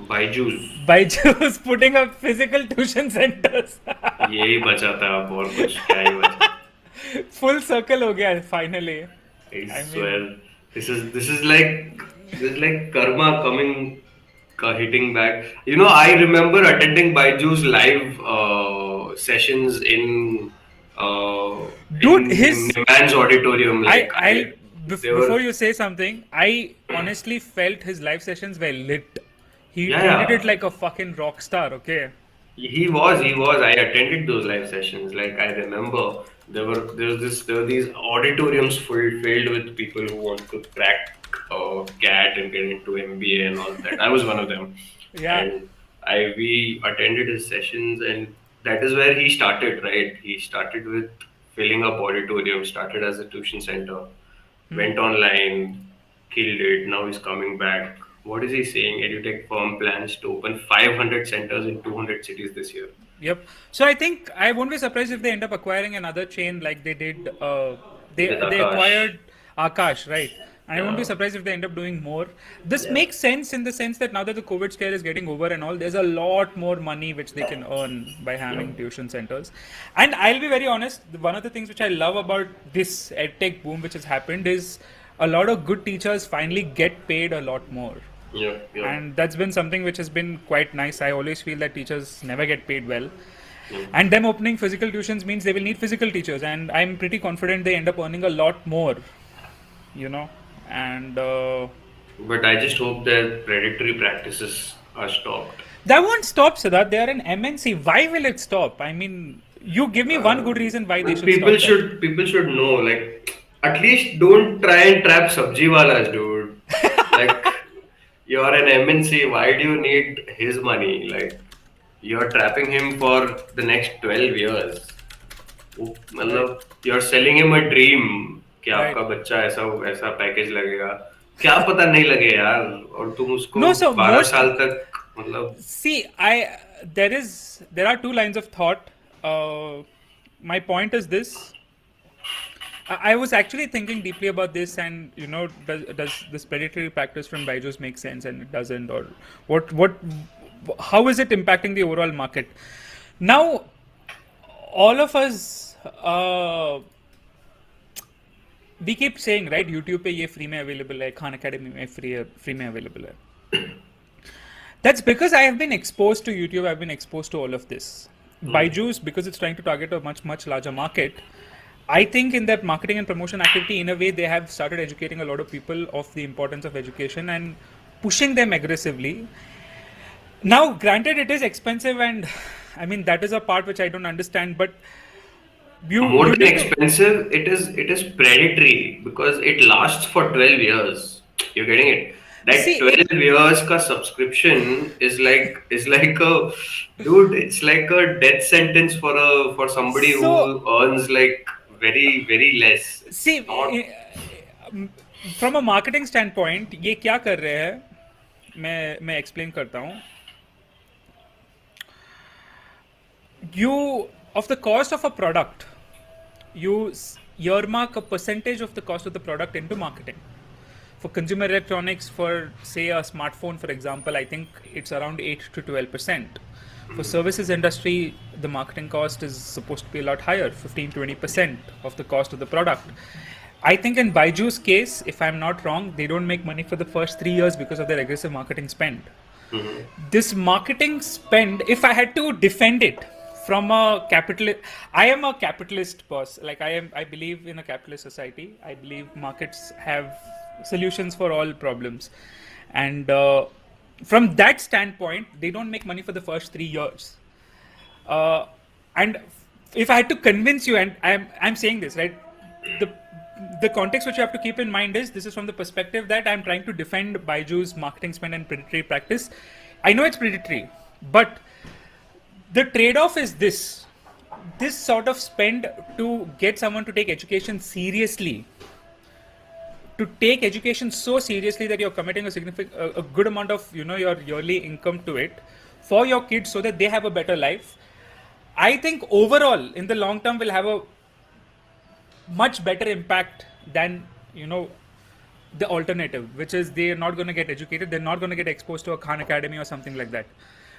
Byju's BYJUs putting up physical tuition centers. यही बचा था, अब और कुछ क्या ही बचा. Full circle हो गया finally. I I mean, swear, this is like karma coming, hitting back. I remember attending Baiju's live sessions dude, in his Niman's auditorium. I Like I'll they before were, you say something, I honestly felt his live sessions were lit. He yeah, treated it yeah. like a fucking rock star. Okay. He was. I attended those live sessions. Like I remember, there were these auditoriums filled with people who want to crack CAT and get into MBA and all that. I was one of them, Yeah. and we attended his sessions, and that is where he started. Right, he started with filling up auditoriums. Started as a tuition center, went online, killed it. Now he's coming back. What is he saying? EduTech firm plans to open 500 centers in 200 cities this year. Yep. So I think I won't be surprised if they end up acquiring another chain like they did. With They Akash. acquired Akash, right? I won't be Yeah, surprised if they end up doing more. This yeah. makes sense in the sense that now that the COVID scare is getting over and all, there's a lot more money which they can earn by having Yep. tuition centers. And I'll be very honest, one of the things which I love about this edtech boom which has happened is a lot of good teachers finally get paid a lot more. Yep. Yep. And that's been something which has been quite nice. I always feel that teachers never get paid well, Yep. and them opening physical tuitions means they will need physical teachers, and I'm pretty confident they end up earning a lot more, you know. And But I just hope that predatory practices are stopped. that won't stop, Siddharth. They are an MNC. Why will it stop? I mean, you give me one good reason why they But should stop that. people should know, like, at least don't try and trap sabji walas, dude. Like, you're an MNC. Why do you need his money? Like, you're trapping him for the next 12 years. Right. मतलब you're selling him a dream कि Right. आपका बच्चा ऐसा ऐसा package लगेगा. क्या पता नहीं लगे यार, और तुम उसको No, so 12 most साल तक मतलब. see, there are two lines of thought. My point is this: I was actually thinking deeply about this, and does this predatory practice from BYJUS make sense, and it doesn't, or what? How is it impacting the overall market? Now, all of us, we keep saying, right? YouTube पे ये free में available है, Khan Academy में free में available है. That's because I have been exposed to YouTube. I've been exposed to all of this. BYJUS, because it's trying to target a much larger market, I think in that marketing and promotion activity, in a way, they have started educating a lot of people of the importance of education and pushing them aggressively. Now, granted, it is expensive, and I mean that is a part which I don't understand. But More you than need to expensive, it is predatory because it lasts for 12 years. You're getting it. That see 12 years ka subscription is like a dude, it's like a death sentence for somebody so who earns like very less. It's see not. from a marketing standpoint, ये क्या कर रहे हैं? मैं explain करता हूँ. You of the cost of a product, you earmark a percentage of the cost of the product into marketing. For consumer electronics, for say a smartphone, for example, I think it's around 8 to 12%. For services industry, the marketing cost is supposed to be a lot higher, 15-20% of the cost of the product. I think in BYJU's case, if I'm not wrong, they don't make money for the first 3 years because of their aggressive marketing spend. Mhm. This marketing spend, if I had to defend it from a capitalist, I am a capitalist person. Like I believe in a capitalist society. I believe markets have solutions for all problems, and from that standpoint, they don't make money for the first 3 years. uh, and if I had to convince you, and I'm saying this right, the the context which you have to keep in mind is this is from the perspective that I'm trying to defend BYJU's marketing spend and predatory practice. I know it's predatory, but the trade-off is this sort of spend to get someone to take education seriously, to take education so seriously that you're committing a significant a good amount of your yearly income to it for your kids so that they have a better life. I think overall in the long term will have a much better impact than the alternative, which is they're not going to get educated, they're not going to get exposed to a Khan Academy or something like that.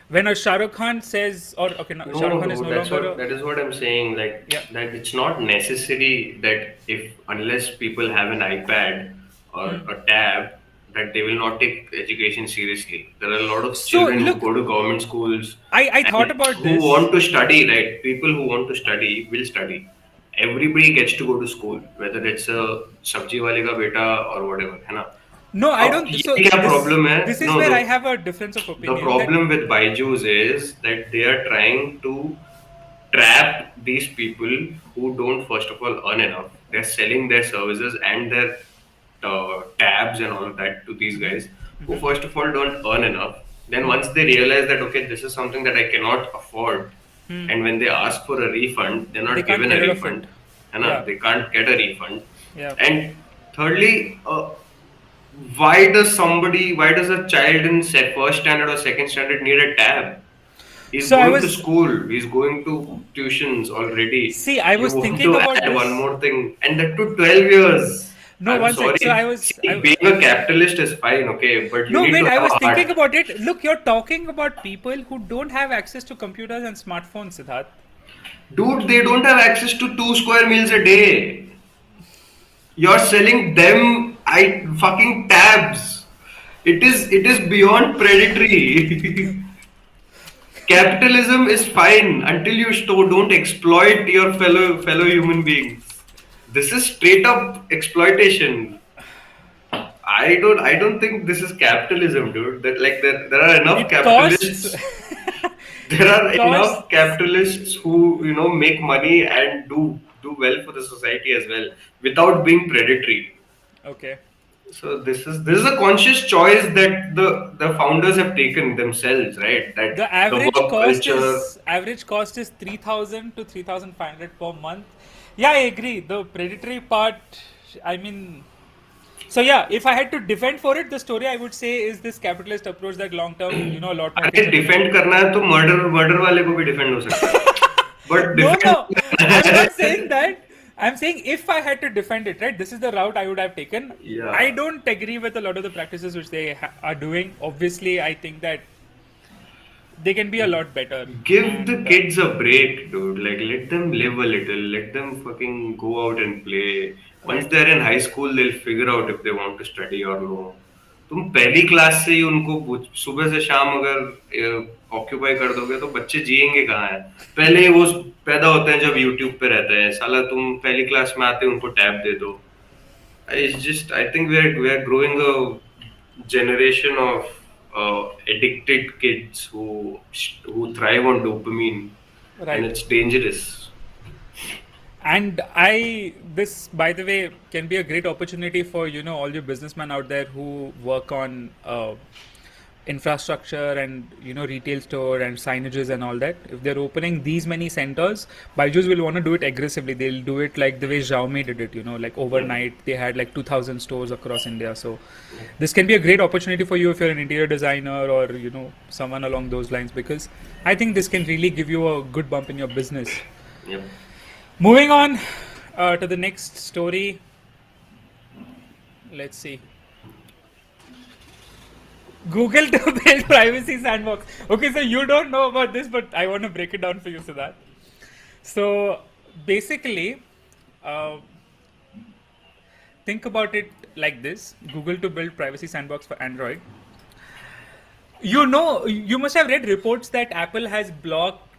When a Shah Rukh Khan says, or okay, no, Shah Rukh No, Khan is no dude, that's longer what a, that is what I'm saying. Like yeah. that, it's not necessary that if unless people have an iPad or a tab, that they will not take education seriously. There are a lot of So children who look, go to government schools I thought and about who this. want to study. Right, people who want to study will study. Everybody gets to go to school, whether it's a sabji wale ka beta or whatever, है ना? No, I अब don't. So ये क्या this problem है? this is No, where I look, have a difference of the opinion. That problem with BYJUs is that they are trying to trap these people who don't first of all earn enough. They're selling their services and their tabs and all of that to these guys who first of all don't earn enough. Then once they realize that okay, this is something that I cannot afford, and when they ask for a refund, they're they not can't given a get rid of it. refund. है ना? Yeah, They can't get a refund. yeah. And thirdly, why does a child in first standard or second standard need a tab? He's So I going to was school, he's going to tuitions already. see, I You was want thinking to about add one this. more thing, and that to 12 years. No, I'm one sec. So sorry. See, being a capitalist is fine, okay, but you no, need wait. to I have was a thinking heart. about it. Look, you're talking about people who don't have access to computers and smartphones, Siddharth. Dude, they don't have access to two square meals a day. You're selling them I fucking tabs. It is beyond predatory. Capitalism is fine until you don't exploit your fellow human beings. This is straight up exploitation. I don't think this is capitalism, dude. That like there are enough It costs. capitalists. There It are enough costs. capitalists who make money and do well for the society as well without being predatory. Okay. So this is a conscious choice that the founders have taken themselves, right? That The the work culture. average cost is 3,000 to 3,500 per month. Yeah, I agree. The predatory part. I mean, so yeah, if I had to defend for it, the story I would say is this capitalist approach that long term, a lot more अरे kids are gonna defend get. करना है तो murder murder वाले को भी defend हो सकता है but No, defend no, I'm not saying that. I'm saying if I had to defend it, right, this is the route I would have taken. या I don't agree with a lot of the practices which they are doing. Obviously, I think that they can be a lot better. give the And kids a break, dude. Like, let them live a little. Let them fucking go out and play. Once right, they're in high school, they'll figure out if they want to study or no. तुम पहली class से ही उनको सुबह से शाम अगर occupy कर दोगे तो बच्चे जिएंगे कहाँ है पहले ही वो पैदा होते हैं जब यूट्यूब पे रहते हैं साला तुम पहली क्लास में आते उनको टैब दे दो it's just I think we are growing a generation of addicted kids who thrive on dopamine, and right. it's dangerous. And this, by the way, can be a great opportunity for all your businessmen out there who work on infrastructure and retail store and signages and all that. If they're opening these many centers, Byju's will want to do it aggressively. They'll do it like the way Xiaomi did it. Like overnight they had like 2,000 stores across India. So this can be a great opportunity for you if you're an interior designer or someone along those lines, because I think this can really give you a good bump in your business. Yep. Moving on to the next story. Let's see. Google to build privacy sandbox. Okay, so you don't know about this, but I want to break it down for you, Siddharth. So basically, uh, think about it like this: Google to build privacy sandbox for Android. You must have read reports that Apple has blocked